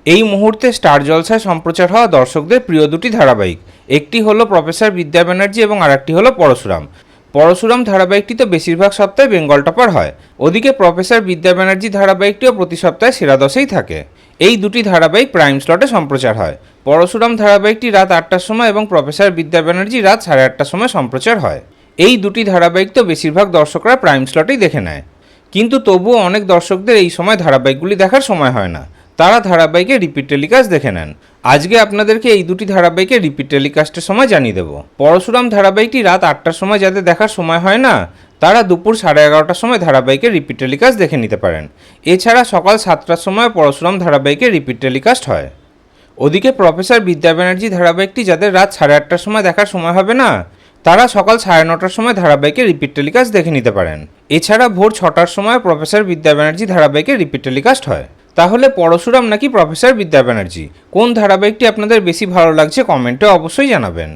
এই মুহূর্তে স্টার জলসায় সম্প্রচার হওয়া দর্শকদের প্রিয় দুটি ধারাবাহিক, একটি হলো প্রফেসর বিদ্যা ব্যানার্জি এবং আরেকটি হলো পরশুরাম। পরশুরাম ধারাবাহিকটি তো বেশিরভাগ সপ্তাহে বেঙ্গল টপার হয়, ওদিকে প্রফেসর বিদ্যা ব্যানার্জি ধারাবাহিকটিও প্রতি সপ্তাহে সেরা দশেই থাকে। এই দুটি ধারাবাহিক প্রাইম স্লটে সম্প্রচার হয়। পরশুরাম ধারাবাহিকটি রাত 8টার সময় এবং প্রফেসর বিদ্যা ব্যানার্জি রাত 8:30টার সময় সম্প্রচার হয়। এই দুটি ধারাবাহিক তো বেশিরভাগ দর্শকরা প্রাইম স্লটেই দেখে নেয়, কিন্তু তবুও অনেক দর্শকদের এই সময় ধারাবাহিকগুলি দেখার সময় হয় না, তারা ধারাবাহিকে রিপিট টেলিকাস্ট দেখে নেন। আজকে আপনাদেরকে এই দুটি ধারাবাহিকে রিপিট টেলিকাস্টের সময় জানিয়ে দেবো। পরশুরাম ধারাবাহিকটি রাত 8টার সময় যাদের দেখার সময় হয় না, তারা দুপুর 11:30টার সময় ধারাবাহিকে রিপিট টেলিকাস্ট দেখে নিতে পারেন। এছাড়া সকাল 7টার সময় পরশুরাম ধারাবাহিকে রিপিট টেলিকাস্ট হয়। ওদিকে প্রফেসর বিদ্যা ব্যানার্জি ধারাবাহিকটি যাদের রাত 8:30টার সময় দেখার সময় হবে না, তারা সকাল 9:30টার সময় ধারাবাহিকে রিপিট টেলিকাস্ট দেখে নিতে পারেন। এছাড়া ভোর 6টার সময় প্রফেসর বিদ্যা ব্যানার্জি ধারাবাহিকে রিপিট টেলিকাস্ট হয়। তাহলে পরশুরাম নাকি প্রফেসর বিদ্যা ব্যানার্জি, কোন ধারাবাহিকটি আপনাদের বেশি ভালো লাগছে কমেন্টে অবশ্যই জানাবেন।